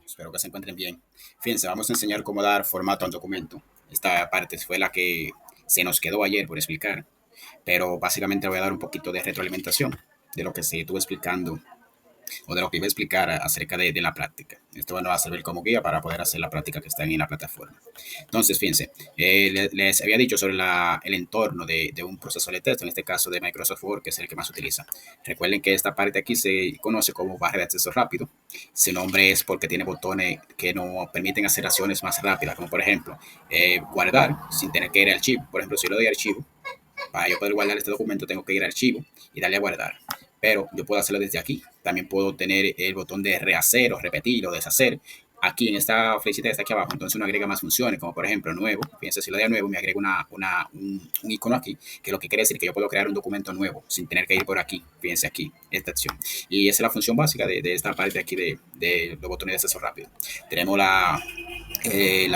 Espero que se encuentren bien. Fíjense, vamos a enseñar cómo dar formato a un documento. Esta parte fue la que se nos quedó ayer por explicar, pero básicamente voy a dar un poquito de retroalimentación de lo que se estuvo explicando o de lo que iba a explicar acerca de la práctica. Esto nos va a servir como guía para poder hacer la práctica que está en la plataforma. Entonces, fíjense, les había dicho sobre el entorno de un proceso de texto, en este caso de Microsoft Word, que es el que más se utiliza. Recuerden que esta parte aquí se conoce como barra de acceso rápido. Su nombre es porque tiene botones que nos permiten hacer acciones más rápidas, como por ejemplo, guardar sin tener que ir al archivo. Por ejemplo, si yo le doy archivo, para yo poder guardar este documento tengo que ir a archivo y darle a guardar. Pero yo puedo hacerlo desde aquí. También puedo tener el botón de rehacer o repetir o deshacer aquí en esta flechita que está aquí abajo. Entonces uno agrega más funciones, como por ejemplo nuevo. Fíjense, si lo doy a nuevo, me agrega un icono aquí, que lo que quiere decir que yo puedo crear un documento nuevo sin tener que ir por aquí. Fíjense aquí, esta acción. Y esa es la función básica de esta parte aquí de los botones de acceso rápido. Tenemos la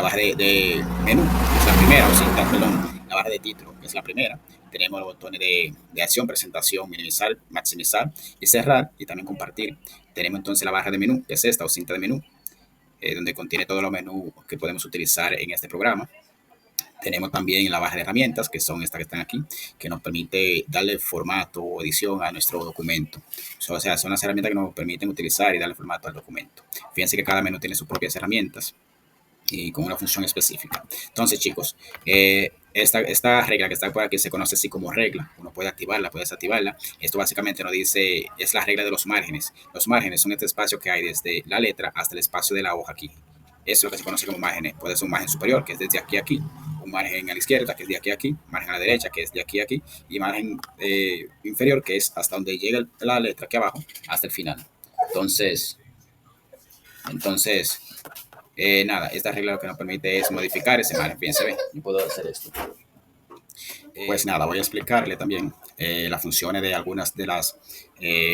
barra de menú, que es la primera, o cinta, perdón, la barra de título, que es la primera. Tenemos los botones de acción, presentación, minimizar, maximizar y cerrar y también compartir. Tenemos entonces la barra de menú, que es esta o cinta de menú, donde contiene todos los menús que podemos utilizar en este programa. Tenemos también la barra de herramientas, que son estas que están aquí, que nos permite darle formato o edición a nuestro documento. O sea, son las herramientas que nos permiten utilizar y darle formato al documento. Fíjense que cada menú tiene sus propias herramientas y con una función específica. Entonces, chicos, esta regla que está por aquí se conoce así como regla. Uno puede activarla, puede desactivarla. Esto básicamente nos dice, es la regla de los márgenes. Los márgenes son este espacio que hay desde la letra hasta el espacio de la hoja aquí. Eso es lo que se conoce como márgenes. Puede ser un margen superior, que es desde aquí a aquí, un margen a la izquierda, que es de aquí a aquí, margen a la derecha, que es de aquí a aquí, y margen inferior, que es hasta donde llega la letra aquí abajo, hasta el final. Entonces, nada, esta regla lo que nos permite es modificar ese margen. Fíjense, ve, yo puedo hacer esto. Pues nada, voy a explicarle también las funciones de algunas de las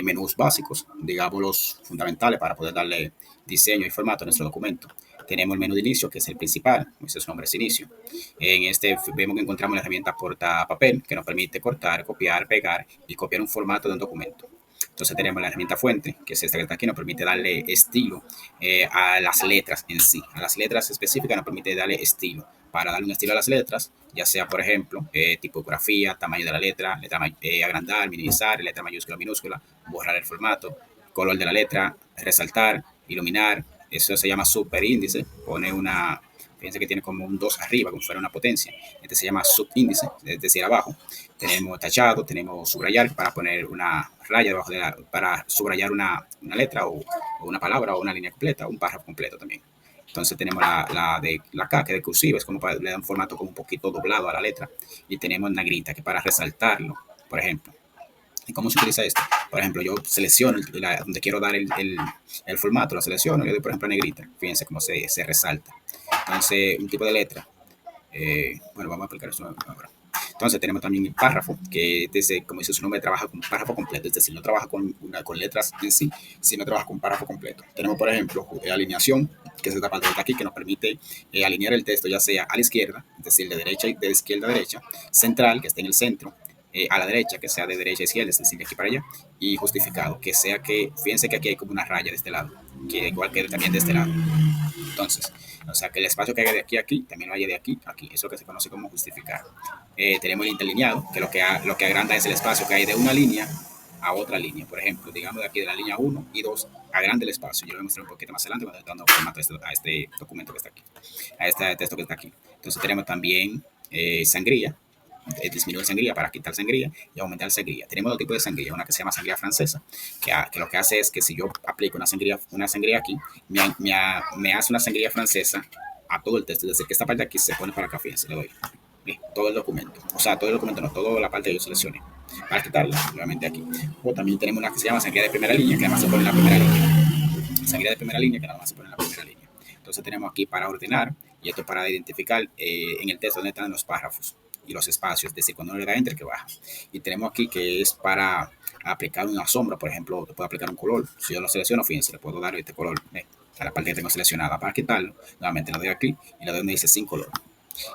menús básicos, digamos los fundamentales para poder darle diseño y formato a nuestro documento. Tenemos el menú de inicio, que es el principal, ese es su nombre, es inicio. En este vemos que encontramos la herramienta portapapel, que nos permite cortar, copiar, pegar y copiar un formato de un documento. Entonces tenemos la herramienta fuente, que es esta que está aquí, nos permite darle estilo a las letras en sí. A las letras específicas nos permite darle estilo. Para darle un estilo a las letras, ya sea, por ejemplo, tipografía, tamaño de la letra agrandar, minimizar, letra mayúscula, minúscula, borrar el formato, color de la letra, resaltar, iluminar. Eso se llama superíndice. Pone una, fíjense que tiene como un 2 arriba, como si fuera una potencia. Este se llama subíndice, es decir, abajo. Tenemos tachado, tenemos subrayar para poner una raya debajo para subrayar una letra o una palabra o una línea completa, o un párrafo completo también. Entonces tenemos de la K, que es de cursiva, es como para le da un formato como un poquito doblado a la letra. Y tenemos negrita, que para resaltarlo, por ejemplo. ¿Y cómo se utiliza esto? Por ejemplo, yo selecciono donde quiero dar el formato, lo selecciono y le doy, por ejemplo, negrita. Fíjense cómo se resalta. Entonces, un tipo de letra. Bueno, vamos a aplicar eso ahora. Entonces tenemos también el párrafo, que desde, como dice su nombre, trabaja con párrafo completo, es decir, no trabaja con letras en sí, sino trabaja con párrafo completo. Tenemos, por ejemplo, alineación, que es esta parte de aquí, que nos permite alinear el texto ya sea a la izquierda, es decir, de izquierda a derecha, central, que esté en el centro, a la derecha, que sea de derecha a izquierda, es decir, de aquí para allá, y justificado, que sea que, fíjense que aquí hay como una raya de este lado, que igual que también de este lado. Entonces, o sea, que el espacio que haya de aquí a aquí también lo haya de aquí a aquí. Eso es lo que se conoce como justificar. Tenemos el interlineado, que lo que agranda es el espacio que hay de una línea a otra línea. Por ejemplo, digamos de aquí de la línea 1 y 2, agranda el espacio. Yo lo voy a mostrar un poquito más adelante cuando estoy dando formato a este documento que está aquí, a este texto que está aquí. Entonces tenemos también sangría, disminuir sangría para quitar sangría y aumentar sangría. Tenemos dos tipos de sangría, una que se llama sangría francesa, que lo que hace es que si yo aplico una sangría aquí, me hace una sangría francesa a todo el texto, es decir, que esta parte aquí se pone para acá, fíjense, le doy. Bien, todo el documento, o sea, todo el documento no, toda la parte que yo seleccioné, para quitarla, nuevamente aquí. O también tenemos una que se llama sangría de primera línea, que además se pone en la primera línea. Sangría de primera línea, que nada más se pone en la primera línea. Entonces tenemos aquí para ordenar, y esto para identificar en el texto donde están los párrafos y los espacios, es decir, cuando uno le da enter que baja. Y tenemos aquí que es para aplicar una sombra, por ejemplo, puedo aplicar un color. Si yo lo selecciono, fíjense, le puedo dar este color a la parte que tengo seleccionada. Para quitarlo, nuevamente le doy aquí y le doy donde dice sin color.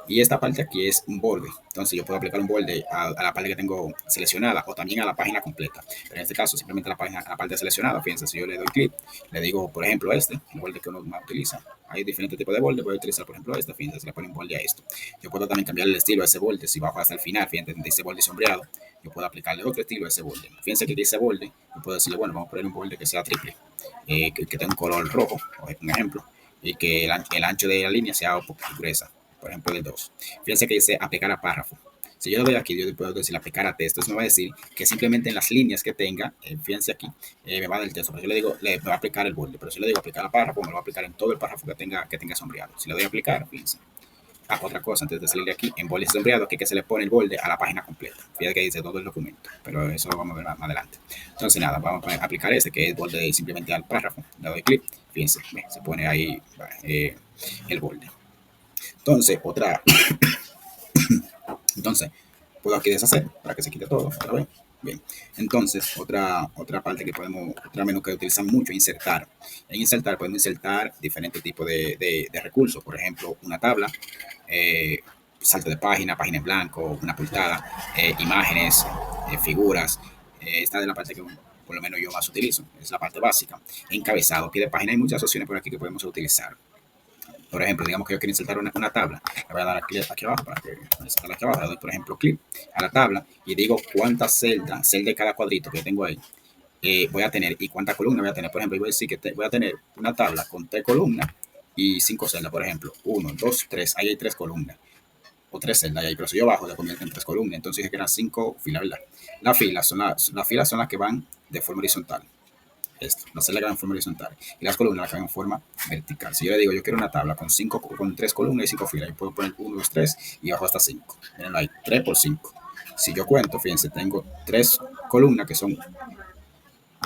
Y esta parte aquí es un borde. Entonces yo puedo aplicar un borde a la parte que tengo seleccionada o también a la página completa. Pero en este caso simplemente a la parte seleccionada. Fíjense, si yo le doy clic, le digo, por ejemplo, el borde que uno más utiliza. Hay diferentes tipos de borde. Voy a utilizar, por ejemplo, fíjense, se le pone un borde a esto. Yo puedo también cambiar el estilo a ese borde. Si bajo hasta el final, fíjense, dice borde sombreado, yo puedo aplicarle otro estilo a ese borde. Fíjense que dice borde, yo puedo decirle, bueno, vamos a poner un borde que sea triple, que tenga un color rojo, por ejemplo, y que el ancho de la línea sea un poco gruesa, por ejemplo, de 2. Fíjense que dice aplicar a párrafo. Si yo lo doy aquí, yo puedo decir aplicar a texto. Eso me va a decir que simplemente en las líneas que tenga, fíjense aquí, me va a dar el texto. Pero yo le digo, me va a aplicar el borde. Pero si le digo aplicar a párrafo, me lo va a aplicar en todo el párrafo que tenga sombreado. Si le doy a aplicar, fíjense. Otra cosa, antes de salir de aquí, en borde sombreado, que se le pone el borde a la página completa. Fíjate que dice todo el documento, pero eso lo vamos a ver más adelante. Entonces, nada, vamos a aplicar que es borde simplemente al párrafo. Le doy clic, fíjense, se pone ahí el borde. Entonces, entonces, puedo aquí deshacer para que se quite todo otra vez. Bien, entonces otra menú que utilizan mucho es insertar. En insertar podemos insertar diferentes tipos de recursos, por ejemplo, una tabla, salto de página en blanco, una portada, imágenes, figuras. Esta es la parte que por lo menos yo más utilizo, es la parte básica. Encabezado, pie de página, hay muchas opciones por aquí que podemos utilizar. Por ejemplo, digamos que yo quiero insertar una tabla. Le voy a dar clic aquí abajo para que insertarla aquí abajo. Le doy, por ejemplo, clic a la tabla y digo cuántas celdas de cada cuadrito que tengo ahí voy a tener y cuántas columnas voy a tener. Por ejemplo, yo voy a decir que voy a tener una tabla con 3 columnas y 5 celdas, por ejemplo. 1, 2, 3. Ahí hay 3 columnas o 3 celdas ahí, pero si yo bajo, le convierto en 3 columnas. Entonces dije que eran 5 filas, ¿verdad? Las filas son las que van de forma horizontal. Las celdas que van en forma horizontal y las columnas las que van en forma vertical. Si yo le digo, yo quiero una tabla con 3 columnas y 5 filas, yo puedo poner 1, 2, 3 y bajo hasta 5. Miren ahí, 3 por 5. Si yo cuento, fíjense, tengo 3 columnas que son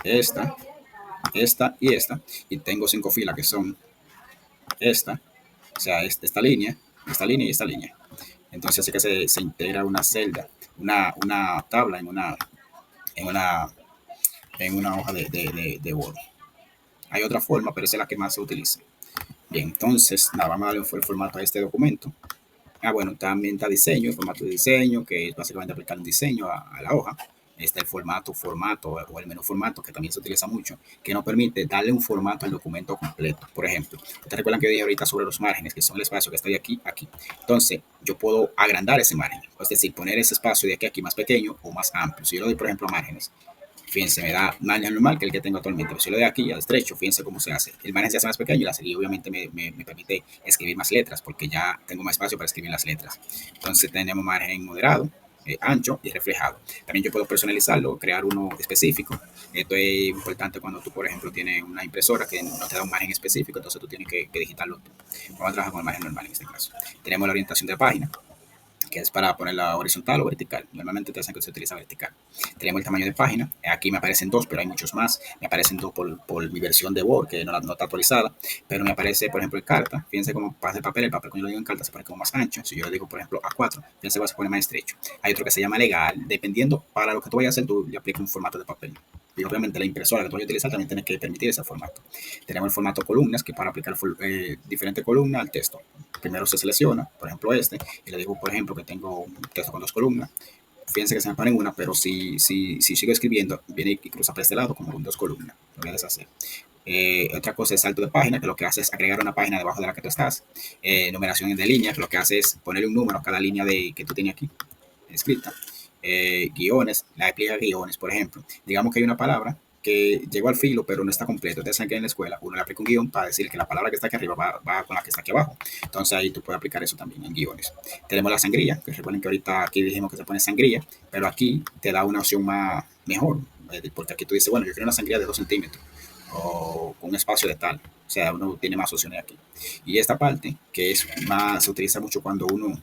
esta, esta y esta, y tengo 5 filas que son esta, o sea, esta línea y esta línea. Entonces así que se integra una celda, una tabla en una hoja de Word. Hay otra forma, pero esa es la que más se utiliza. Bien, entonces, nada, vamos a darle el formato a este documento. Bueno, también está diseño, el formato de diseño, que es básicamente aplicar un diseño a la hoja. Está el formato o el menú formato, que también se utiliza mucho, que nos permite darle un formato al documento completo. Por ejemplo, ustedes recuerdan que yo dije ahorita sobre los márgenes, que son el espacio que está de aquí a aquí. Entonces, yo puedo agrandar ese margen, es decir, poner ese espacio de aquí a aquí más pequeño o más amplio. Si yo le doy, por ejemplo, a márgenes, fíjense, me da margen normal que el que tengo actualmente. Pero si lo de aquí al estrecho, fíjense cómo se hace. El margen se hace más pequeño y la serie obviamente me permite escribir más letras porque ya tengo más espacio para escribir las letras. Entonces tenemos margen moderado, ancho y reflejado. También yo puedo personalizarlo, crear uno específico. Esto es importante cuando tú, por ejemplo, tienes una impresora que no te da un margen específico, entonces tú tienes que digitarlo tú. Vamos a trabajar con el margen normal en este caso. Tenemos la orientación de la página, que es para ponerla horizontal o vertical. Normalmente te hacen que se utiliza vertical. Tenemos el tamaño de página. Aquí me aparecen 2, pero hay muchos más. Me aparecen 2 por mi versión de Word, que no está actualizada. Pero me aparece, por ejemplo, en carta. Fíjense cómo pasa el papel. El papel, cuando yo lo digo en carta, se pone como más ancho. Si yo le digo, por ejemplo, A4, fíjense que se pone más estrecho. Hay otro que se llama legal. Dependiendo para lo que tú vayas a hacer, tú le aplicas un formato de papel. Y obviamente la impresora que tú vayas a utilizar también tiene que permitir ese formato. Tenemos el formato columnas, que para aplicar diferentes columnas al texto. Primero se selecciona, por ejemplo, y le digo, por ejemplo, que tengo un texto con 2 columnas. Fíjense que se me pone en una, pero si sigo escribiendo, viene y cruza para este lado como con 2 columnas. Lo voy a deshacer. Otra cosa es salto de página, que lo que hace es agregar una página debajo de la que tú estás. Numeración de línea, que lo que hace es ponerle un número a cada línea que tú tienes aquí escrita. Guiones, la explica guiones, por ejemplo. Digamos que hay una palabra que llegó al filo, pero no está completo. Ustedes saben que en la escuela uno le aplica un guión para decir que la palabra que está aquí arriba va con la que está aquí abajo. Entonces ahí tú puedes aplicar eso también en guiones. Tenemos la sangría, que recuerden que ahorita aquí dijimos que se pone sangría, pero aquí te da una opción mejor, porque aquí tú dices, bueno, yo quiero una sangría de 2 centímetros o con un espacio de tal. O sea, uno tiene más opciones aquí. Y esta parte, que se utiliza mucho cuando uno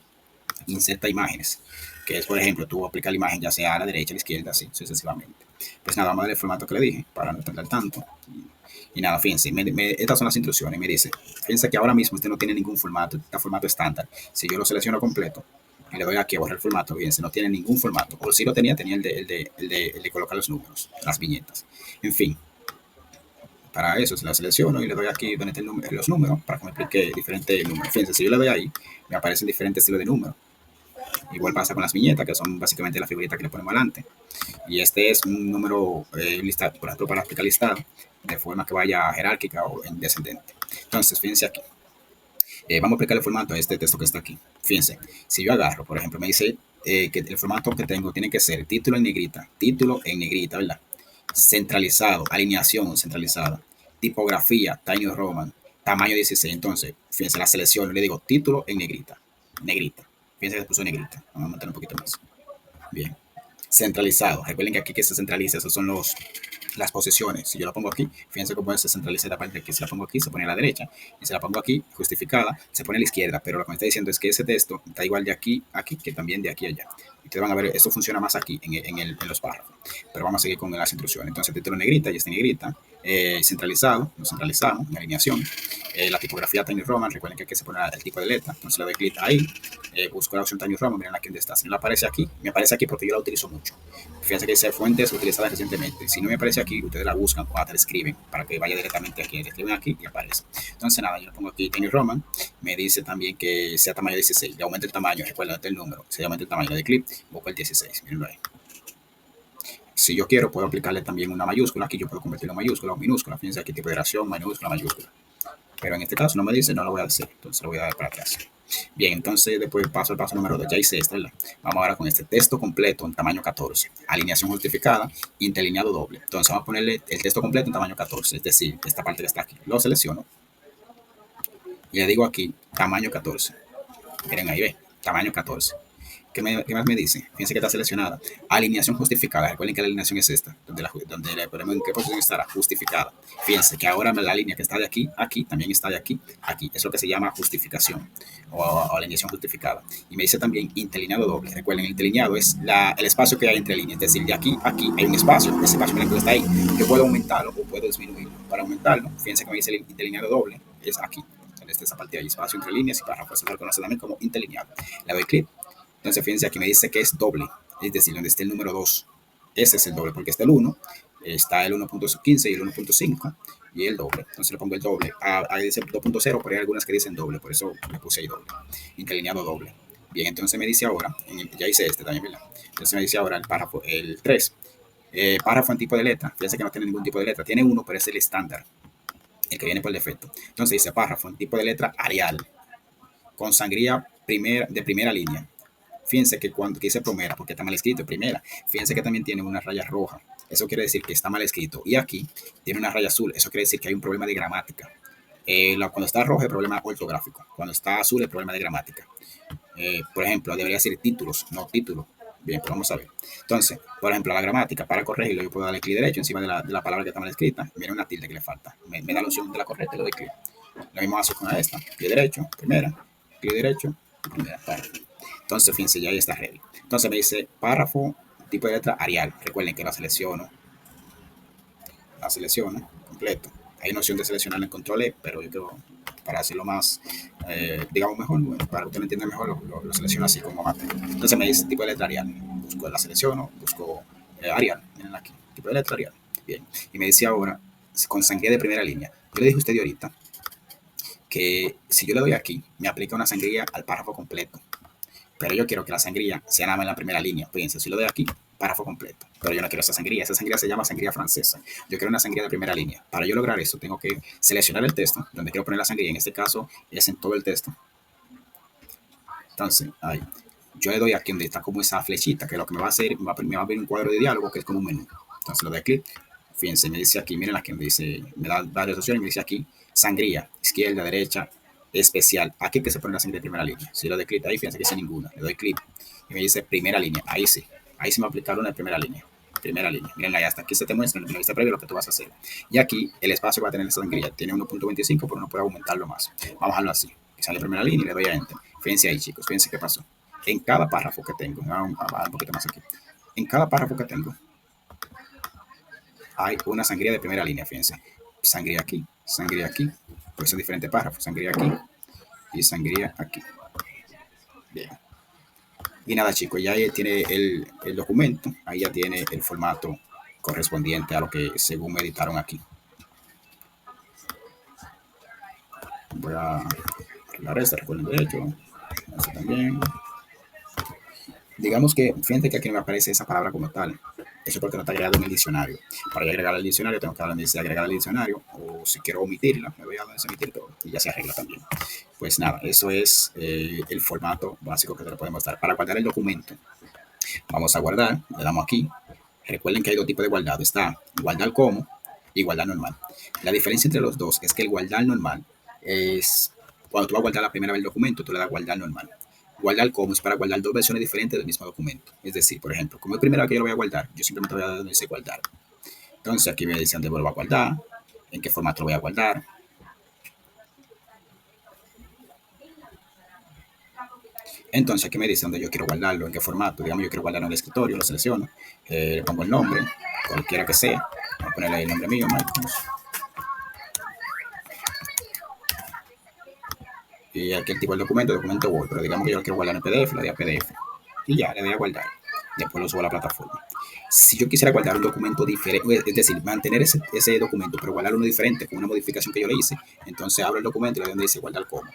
inserta imágenes, que es, por ejemplo, tú aplicas la imagen ya sea a la derecha, a la izquierda, así sucesivamente. Pues nada, vamos a darle el formato que le dije para no tardar tanto. Y nada, fíjense, estas son las instrucciones. Me dice, fíjense que ahora mismo usted no tiene ningún formato, está formato estándar. Si yo lo selecciono completo y le doy aquí a borrar el formato, fíjense, no tiene ningún formato. O si lo tenía el de colocar los números, las viñetas. En fin, Para eso se la selecciono y le doy aquí donde está los números para que me explique diferentes números. Fíjense, si yo le doy ahí, me aparecen diferentes estilos de números. Igual pasa con las viñetas, que son básicamente las figuritas que le ponemos adelante. Y este es un número listado, por ejemplo, para aplicar listado, de forma que vaya jerárquica o en descendente. Entonces, fíjense aquí. Vamos a aplicar el formato a este texto que está aquí. Fíjense, si yo agarro, por ejemplo, me dice que el formato que tengo tiene que ser título en negrita, ¿verdad? Centralizado, alineación centralizada, tipografía, Tiny Roman, tamaño 16. Entonces, fíjense, la selección, le digo título en negrita. Fíjense que se puso negrita. Vamos a montar un poquito más. Bien. Centralizado. Recuerden que aquí que se centraliza, esos son las posiciones. Si yo la pongo aquí, fíjense cómo se centraliza esta parte aquí. Si la pongo aquí, se pone a la derecha. Y si la pongo aquí, justificada, se pone a la izquierda. Pero lo que me está diciendo es que ese texto está igual de aquí a aquí, que también de aquí a allá. Y ustedes van a ver, esto funciona más aquí, en los párrafos. Pero vamos a seguir con las instrucciones. Entonces, título negrita, y está en negrita. Centralizado, lo centralizamos, en alineación. La tipografía Tiny Roman, recuerden que aquí se pone el tipo de letra. Entonces le doy clic ahí, busco la opción Tiny Roman, miren aquí donde está. Si no le aparece aquí, me aparece aquí porque yo la utilizo mucho. Fíjense que dice fuentes utilizadas recientemente. Si no me aparece aquí, ustedes la buscan o hasta la escriben para que vaya directamente aquí. Le escriben aquí y aparece. Entonces nada, yo le pongo aquí Tiny Roman. Me dice también que sea tamaño 16. Le aumento el tamaño, recuerden el número. Se aumenta el tamaño de clip, busco el 16. Mirenlo ahí. Si yo quiero, puedo aplicarle también una mayúscula. Aquí yo puedo convertirlo en mayúscula o minúscula. Fíjense aquí, tipo de operación, mayúscula, mayúscula. Pero en este caso no me dice, no lo voy a hacer. Entonces lo voy a dar para atrás. Bien, entonces después paso al paso número 2. Ya hice este, ¿verdad? Vamos ahora con este texto completo en tamaño 14. Alineación justificada, interlineado doble. Entonces vamos a ponerle el texto completo en tamaño 14. Es decir, esta parte que está aquí. Lo selecciono. Y le digo aquí, tamaño 14. Miren ahí, ve, tamaño 14. ¿Qué más me dice? Fíjense que está seleccionada. Alineación justificada. Recuerden que la alineación es esta, donde le ponemos en qué posición estará, justificada. Fíjense que ahora la línea que está de aquí, aquí, también está de aquí, aquí. Es lo que se llama justificación o alineación justificada. Y me dice también interlineado doble. Recuerden, el interlineado es el espacio que hay entre líneas. Es decir, de aquí a aquí hay un espacio. Ese espacio que está ahí. Yo puedo aumentarlo o puedo disminuirlo. Para aumentarlo, fíjense que me dice el interlineado doble. Es aquí. Donde esa parte hay espacio entre líneas y párrafos. Se reconoce también como interlineado. Le doy clic. Entonces, fíjense, aquí me dice que es doble, es decir, donde está el número 2. Ese es el doble, porque está el 1, está el 1.15 y el 1.5 y el doble. Entonces le pongo el doble. Ahí dice 2.0, pero hay algunas que dicen doble, por eso le puse ahí doble. Interlineado doble. Bien, entonces me dice ahora, ya hice este también, ¿verdad? Entonces me dice ahora el párrafo, el 3. Párrafo en tipo de letra. Fíjense que no tiene ningún tipo de letra. Tiene uno, pero es el estándar, el que viene por defecto. Entonces dice párrafo en tipo de letra Arial, con sangría de primera línea. Fíjense que cuando dice primera, porque está mal escrito, primera, fíjense que también tiene una raya roja. Eso quiere decir que está mal escrito. Y aquí tiene una raya azul. Eso quiere decir que hay un problema de gramática. Cuando está roja, el problema ortográfico. Cuando está azul, el problema de gramática. Por ejemplo, debería ser títulos, no título. Bien, pues vamos a ver. Entonces, por ejemplo, la gramática, para corregirlo, yo puedo darle clic derecho encima de la palabra que está mal escrita. Miren una tilde que le falta. Me da la opción de la correcta y le doy clic. Lo mismo hago con esta. Clic derecho, primera. Clic derecho, primera. Entonces, fíjense, ya ahí está ready. Entonces me dice párrafo, tipo de letra Arial. Recuerden que la selecciono completo. Hay una opción de seleccionar en control E, pero yo creo, para hacerlo más, digamos, mejor, bueno, para que usted lo entienda mejor, lo selecciono así como mate. Entonces me dice tipo de letra Arial. Busco la selecciono, busco Arial. Miren aquí, tipo de letra Arial. Bien. Y me dice ahora, con sangría de primera línea. Yo le dije a usted de ahorita que si yo le doy aquí, me aplica una sangría al párrafo completo. Pero yo quiero que la sangría sea nada más en la primera línea. Fíjense, si lo doy aquí, párrafo completo. Pero yo no quiero esa sangría. Esa sangría se llama sangría francesa. Yo quiero una sangría de primera línea. Para yo lograr eso, tengo que seleccionar el texto, donde quiero poner la sangría. En este caso, es en todo el texto. Entonces, ahí. Yo le doy aquí donde está como esa flechita, que lo que me va a hacer, me va a abrir un cuadro de diálogo que es como un menú. Entonces, lo doy clic. Fíjense, me dice aquí, miren aquí, me dice, me da varias opciones, me dice aquí, sangría, izquierda, derecha, especial. Aquí que se pone la sangría de primera línea. Si le doy clic ahí, fíjense que dice ninguna. Le doy clic y me dice primera línea. Ahí sí. Ahí se me va a aplicar una de primera línea. Primera línea. Miren ahí, hasta aquí se te muestra en la vista previa lo que tú vas a hacer. Y aquí el espacio va a tener esa sangría. Tiene 1.25, pero no puede aumentarlo más. Vamos a dejarlo así. Y sale primera línea y le doy a enter. Fíjense ahí, chicos. Fíjense qué pasó. En cada párrafo que tengo, vamos a bajar un poquito más aquí. En cada párrafo que tengo, hay una sangría de primera línea, fíjense. Sangría aquí, pues son diferentes párrafos. Sangría aquí y sangría aquí. Bien. Y nada, chicos, ya tiene el documento, ahí ya tiene el formato correspondiente a lo que según me editaron aquí. voy a arreglar esta, recuerden de hecho, esta también. Digamos que, fíjate que aquí no me aparece esa palabra como tal. Eso porque no está agregado en el diccionario. Para yo agregar al diccionario, tengo que darle donde dice agregar al diccionario. O si quiero omitirla, me voy a donde dice omitir todo. Y ya se arregla también. Pues nada, eso es el formato básico que te lo podemos dar. Para guardar el documento, vamos a guardar, le damos aquí. Recuerden que hay dos tipos de guardado. Está guardar como y guardar normal. La diferencia entre los dos es que el guardar normal es cuando tú vas a guardar la primera vez el documento, tú le das guardar normal. Guardar como es para guardar dos versiones diferentes del mismo documento. Es decir, por ejemplo, como es primera vez que yo lo voy a guardar, yo simplemente voy a dar donde dice guardar. Entonces aquí me dice dónde lo voy a guardar, en qué formato lo voy a guardar. Entonces aquí me dice dónde yo quiero guardarlo, en qué formato. Digamos, yo quiero guardarlo en el escritorio, lo selecciono, le pongo el nombre, cualquiera que sea. Voy a ponerle ahí el nombre mío, Marcos. Y aquí el tipo del documento Word, pero digamos que yo lo quiero guardar en PDF, le doy a PDF. Y ya, le doy a guardar. Después lo subo a la plataforma. Si yo quisiera guardar un documento diferente, es decir, mantener ese documento, pero guardar uno diferente con una modificación que yo le hice, entonces abro el documento y le doy donde dice guardar como.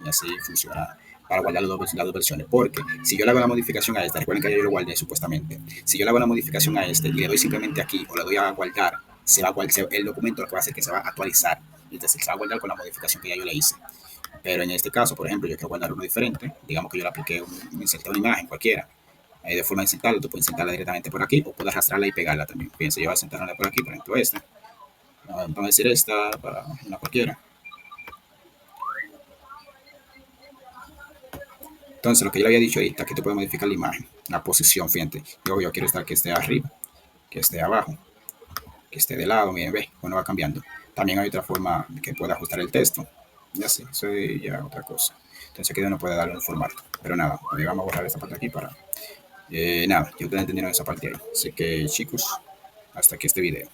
Y así funciona para guardar las dos versiones. Porque si yo le hago la modificación a esta, recuerden que yo lo guardé supuestamente. Si yo le hago la modificación a este y le doy simplemente aquí o le doy a guardar, el documento lo que va a hacer es que se va a actualizar. Es decir, se va a guardar con la modificación que ya yo le hice. Pero en este caso, por ejemplo, yo quiero guardar uno diferente. Digamos que yo le apliqué inserté una imagen cualquiera. De forma de insertarlo, tú puedes insertarla directamente por aquí o puedes arrastrarla y pegarla también. Fíjense, yo voy a insertarla por aquí, por ejemplo, esta. Vamos a decir esta para una cualquiera. Entonces, lo que yo le había dicho ahorita, que tú puedes modificar la imagen, la posición, fíjate. Yo quiero estar que esté arriba, que esté abajo, que esté de lado, miren, ve, bueno, va cambiando. También hay otra forma que pueda ajustar el texto. Ya sí, eso es ya otra cosa. Entonces aquí uno puede darle un formato. Pero nada, vamos a borrar esta parte aquí para... nada, ya ustedes entendieron esa parte ahí. Así que chicos, hasta aquí este video.